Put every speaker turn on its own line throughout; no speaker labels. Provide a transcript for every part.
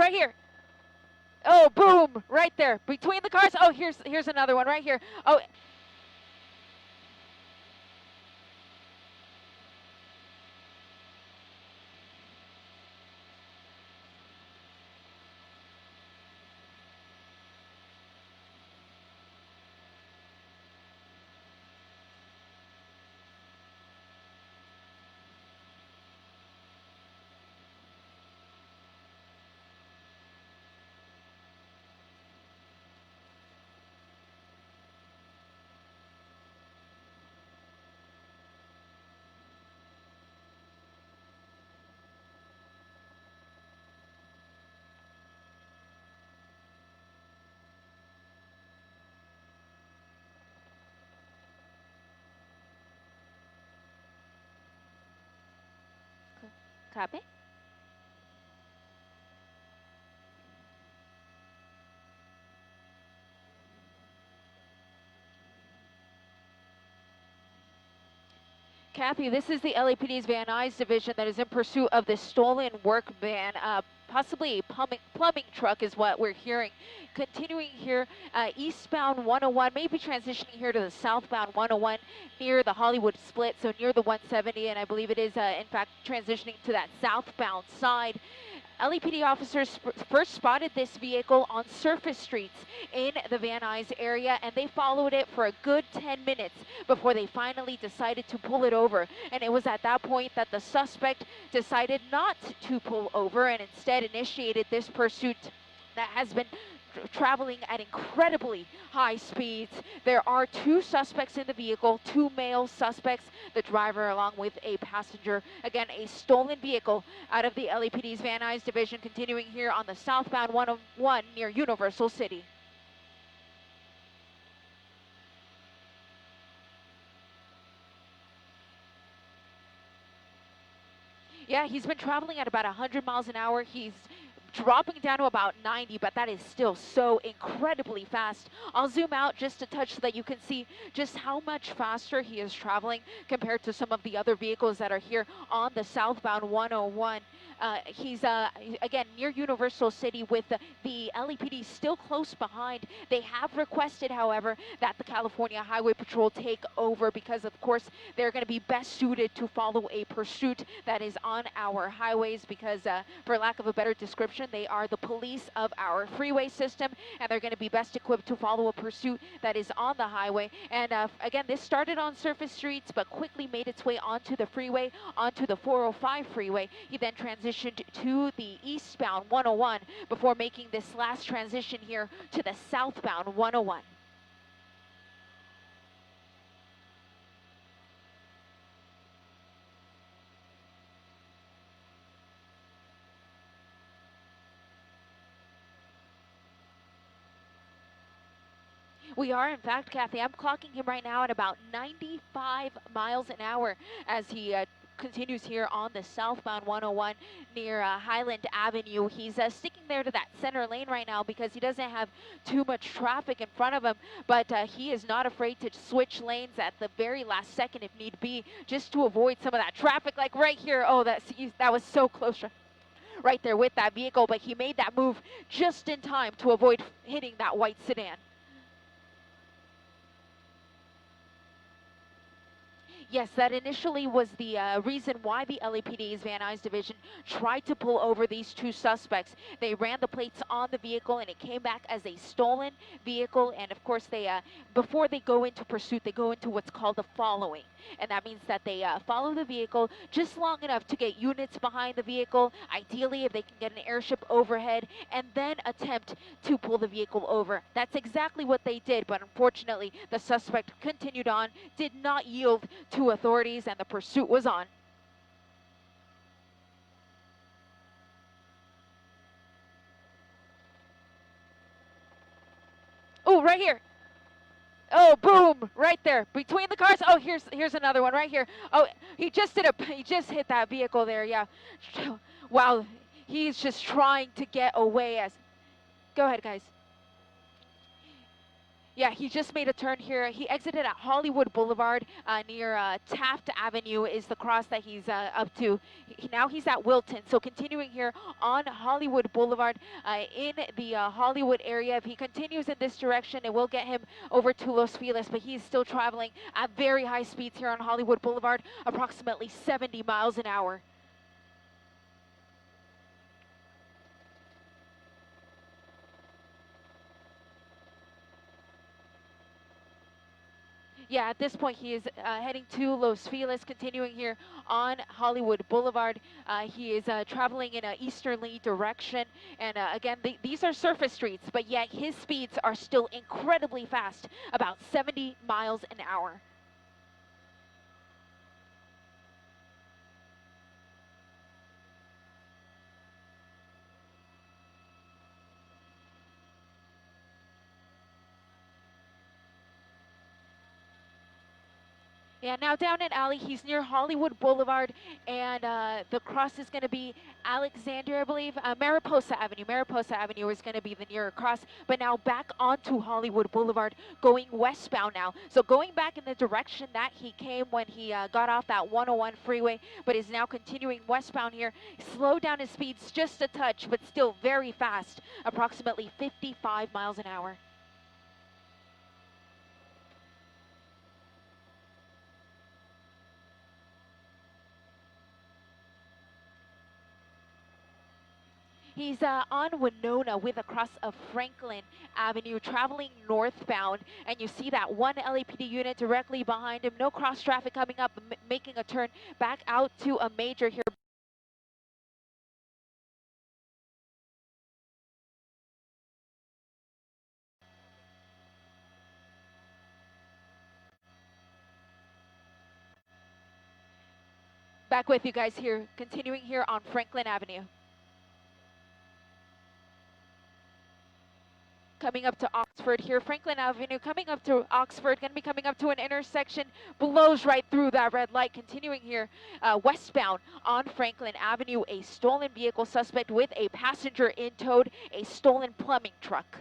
right here. Oh, boom, right there, between the cars. Oh, here's another one right here. Oh. Copy. Kathy, this is the LAPD's Van Nuys division that is in pursuit of this stolen work van. Possibly a plumbing truck is what we're hearing. Continuing here, eastbound 101, maybe transitioning here to the southbound 101 near the Hollywood split, so near the 170, and I believe it is, in fact, transitioning to that southbound side. LAPD officers first spotted this vehicle on surface streets in the Van Nuys area, and they followed it for a good 10 minutes before they finally decided to pull it over. And it was at that point that the suspect decided not to pull over and instead initiated this pursuit that has been traveling at incredibly high speeds. There are two suspects in the vehicle, two male suspects, the driver along with a passenger. Again, a stolen vehicle out of the LAPD's Van Nuys division, continuing here on the southbound 101 near Universal City. Yeah, he's been traveling at about 100 miles an hour. He's dropping down to about 90, but that is still so incredibly fast. I'll zoom out just a touch so that you can see just how much faster he is traveling compared to some of the other vehicles that are here on the southbound 101. He's, again, near Universal City with the LAPD still close behind. They have requested, however, that the California Highway Patrol take over because, of course, they're going to be best suited to follow a pursuit that is on our highways because, for lack of a better description, they are the police of our freeway system, and they're going to be best equipped to follow a pursuit that is on the highway. And again, this started on surface streets, but quickly made its way onto the freeway, onto the 405 freeway. He then transitioned to the eastbound 101 before making this last transition here to the southbound 101. We are, in fact, Kathy, I'm clocking him right now at about 95 miles an hour as he continues here on the southbound 101 near Highland Avenue. He's sticking there to that center lane right now because he doesn't have too much traffic in front of him, but he is not afraid to switch lanes at the very last second if need be, just to avoid some of that traffic, like right here. Oh, that was so close right there with that vehicle, but he made that move just in time to avoid hitting that white sedan. Yes, that initially was the reason why the LAPD's Van Nuys division tried to pull over these two suspects. They ran the plates on the vehicle, and it came back as a stolen vehicle. And of course, they before they go into pursuit, they go into what's called the following, and that means that they follow the vehicle just long enough to get units behind the vehicle. Ideally, if they can get an airship overhead, and then attempt to pull the vehicle over. That's exactly what they did, but unfortunately, the suspect continued on, did not yield to authorities, and the pursuit was on. Oh, right here. Oh, boom, right there between the cars. Oh, here's another one right here. Oh, he just hit that vehicle there. Yeah. Wow, he's just trying to get away as. Go ahead, guys. Yeah, he just made a turn here. He exited at Hollywood Boulevard near Taft Avenue is the cross that he's up to. Now he's at Wilton. So continuing here on Hollywood Boulevard in the Hollywood area. If he continues in this direction, it will get him over to Los Feliz, but he's still traveling at very high speeds here on Hollywood Boulevard, approximately 70 miles an hour. Yeah, at this point he is heading to Los Feliz, continuing here on Hollywood Boulevard. He is traveling in an easterly direction, and again, these are surface streets, but yet his speeds are still incredibly fast, about 70 miles an hour. Yeah, now down in Alley, he's near Hollywood Boulevard, and the cross is going to be Alexander, I believe. Mariposa Avenue. Mariposa Avenue is going to be the nearer cross, but now back onto Hollywood Boulevard, going westbound now. So going back in the direction that he came when he got off that 101 freeway, but is now continuing westbound here. Slow down his speeds just a touch, but still very fast, approximately 55 miles an hour. He's on Winona with across of Franklin Avenue, traveling northbound, and you see that one LAPD unit directly behind him. No cross traffic coming up, making a turn back out to a major here. Back with you guys here, continuing here on Franklin Avenue. Coming up to Oxford here, Franklin Avenue, coming up to Oxford, going to be coming up to an intersection, blows right through that red light. Continuing here, westbound on Franklin Avenue, a stolen vehicle suspect with a passenger in towed, a stolen plumbing truck.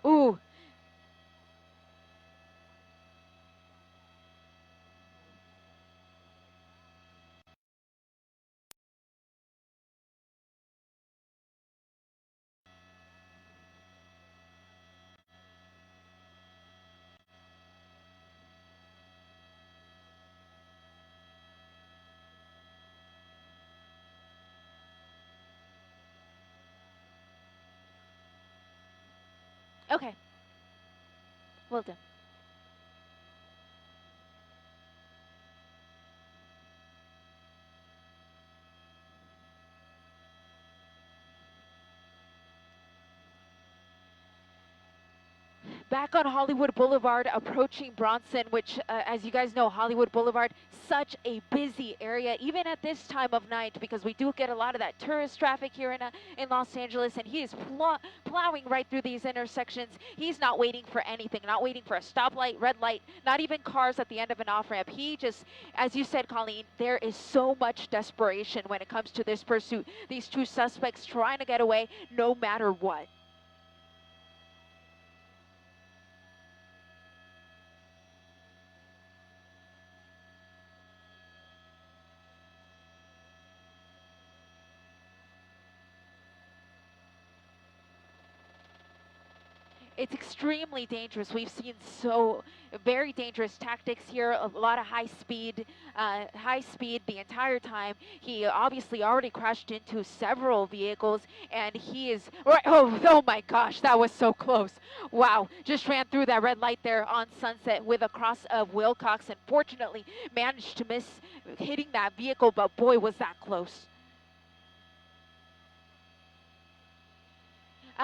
Ooh. Okay. Well done. Back on Hollywood Boulevard, approaching Bronson, which, as you guys know, Hollywood Boulevard, such a busy area, even at this time of night, because we do get a lot of that tourist traffic here in Los Angeles, and he is plowing right through these intersections. He's not waiting for anything, not waiting for a stoplight, red light, not even cars at the end of an off-ramp. He just, as you said, Colleen, there is so much desperation when it comes to this pursuit. These two suspects trying to get away no matter what. It's extremely dangerous. We've seen so very dangerous tactics here. A lot of high speed the entire time. He obviously already crashed into several vehicles, and he is right. Oh my gosh, that was so close. Wow, just ran through that red light there on Sunset with a cross of Wilcox, and fortunately managed to miss hitting that vehicle. But boy, was that close.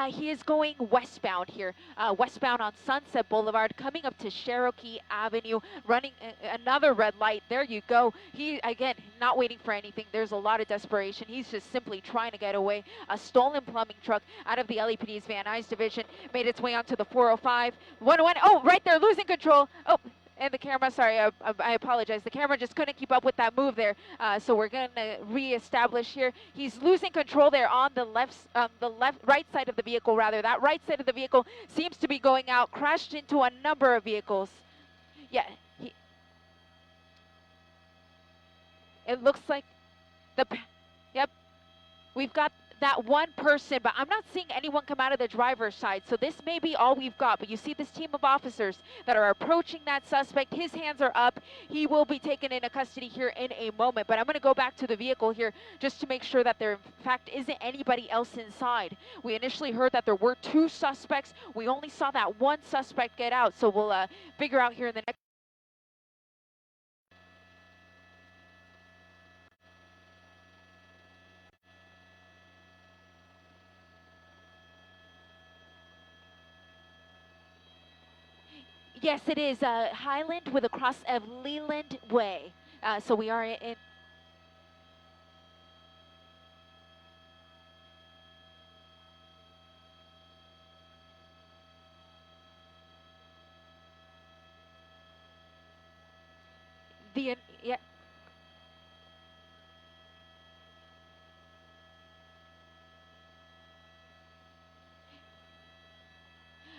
He is going westbound here, westbound on Sunset Boulevard, coming up to Cherokee Avenue, running another red light. There you go. He, again, not waiting for anything. There's a lot of desperation. He's just simply trying to get away. A stolen plumbing truck out of the LAPD's Van Nuys division made its way onto the 405. 101, oh, right there, losing control. Oh, and the camera, sorry, I apologize. The camera just couldn't keep up with that move there. So we're going to reestablish here. He's losing control there on the right side of the vehicle, rather. That right side of the vehicle seems to be going out, crashed into a number of vehicles. Yeah, it looks like yep, we've got that one person, but I'm not seeing anyone come out of the driver's side. So this may be all we've got, but you see this team of officers that are approaching that suspect. His hands are up. He will be taken into custody here in a moment, but I'm going to go back to the vehicle here just to make sure that there in fact isn't anybody else inside. We initially heard that there were 2 suspects. We only saw that one suspect get out, so we'll figure out here in the next. Yes, it is Highland with a cross of Leland Way. So we are in. Yeah.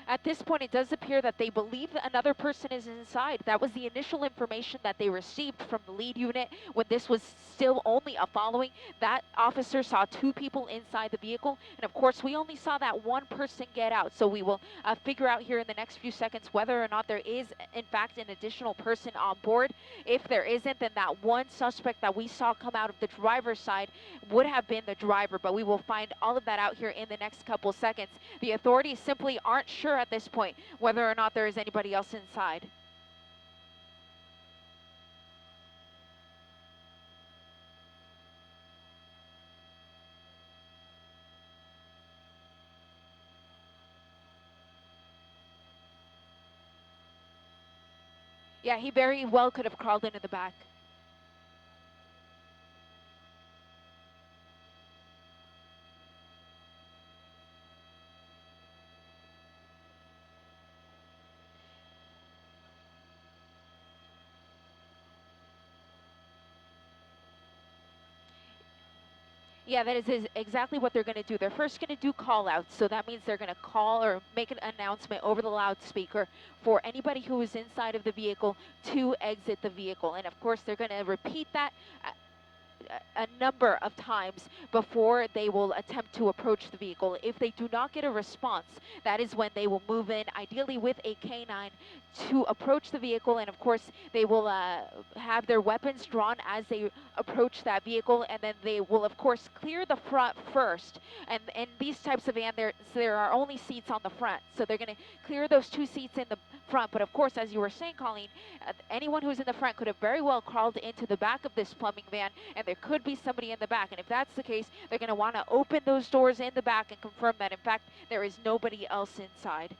At this point, it does appear that they believe that another person is inside. That was the initial information that they received from the lead unit when this was still only a following. That officer saw 2 people inside the vehicle, and of course, we only saw that one person get out. So we will figure out here in the next few seconds whether or not there is, in fact, an additional person on board. If there isn't, then that one suspect that we saw come out of the driver's side would have been the driver, but we will find all of that out here in the next couple seconds. The authorities simply aren't sure at this point whether or not there is anybody else inside. Yeah, he very well could have crawled into the back. Yeah, that is exactly what they're going to do. They're first going to do call outs. So that means they're going to call or make an announcement over the loudspeaker for anybody who is inside of the vehicle to exit the vehicle. And of course, they're going to repeat that a number of times before they will attempt to approach the vehicle. If they do not get a response, that is when they will move in, ideally with a canine, to approach the vehicle. And of course, they will have their weapons drawn as they approach that vehicle, and then they will of course clear the front first. And in these types of vans, there are only seats on the front, so they're going to clear those 2 seats in the front. But of course, as you were saying, Colleen, anyone who's in the front could have very well crawled into the back of this plumbing van, and there could be somebody in the back. And if that's the case, they're going to want to open those doors in the back and confirm that in fact there is nobody else inside.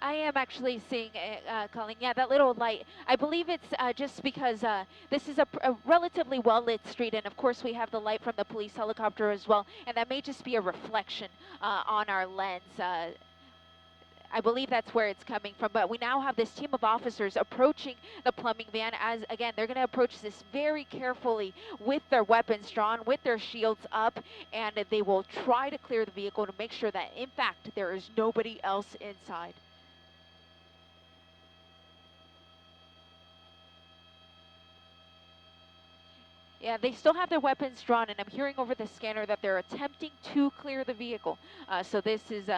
I am actually seeing, Colleen, yeah, that little light. I believe it's just because this is a relatively well-lit street, and of course we have the light from the police helicopter as well, and that may just be a reflection on our lens. I believe that's where it's coming from, but we now have this team of officers approaching the plumbing van. As again, they're going to approach this very carefully with their weapons drawn, with their shields up, and they will try to clear the vehicle to make sure that in fact there is nobody else inside. Yeah, they still have their weapons drawn, and I'm hearing over the scanner that they're attempting to clear the vehicle. So this is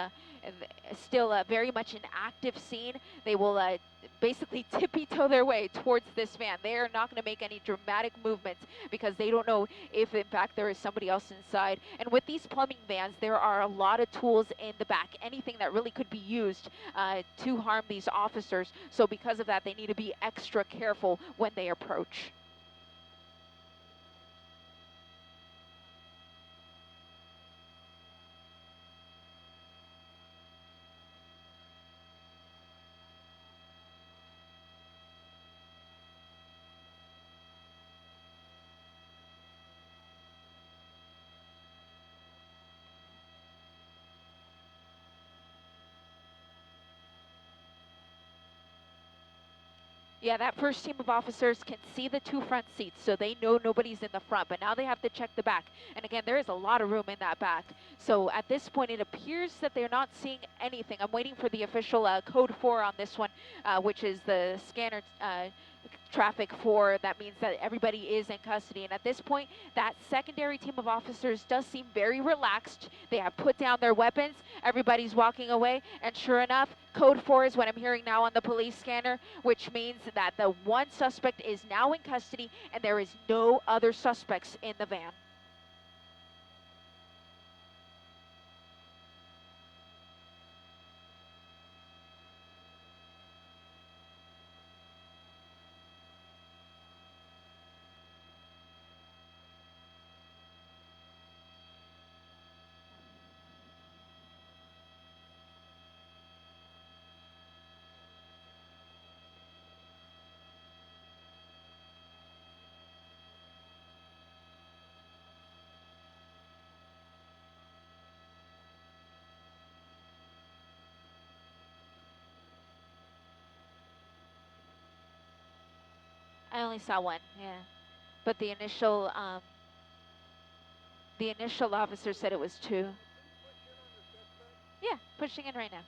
still very much an active scene. They will basically tippy-toe their way towards this van. They are not going to make any dramatic movements because they don't know if, in fact, there is somebody else inside. And with these plumbing vans, there are a lot of tools in the back, anything that really could be used to harm these officers. So because of that, they need to be extra careful when they approach. Yeah, that first team of officers can see the two front seats, so they know nobody's in the front, but now they have to check the back. And again, there is a lot of room in that back. So at this point, it appears that they're not seeing anything. I'm waiting for the official code 4 on this one, which is the scanner traffic 4. That means that everybody is in custody. And at this point, that secondary team of officers does seem very relaxed. They have put down their weapons. Everybody's walking away. And sure enough, code 4 is what I'm hearing now on the police scanner, which means that the one suspect is now in custody and there is no other suspects in the van. I only saw one, yeah. But the initial officer said it was 2. Yeah, pushing in right now.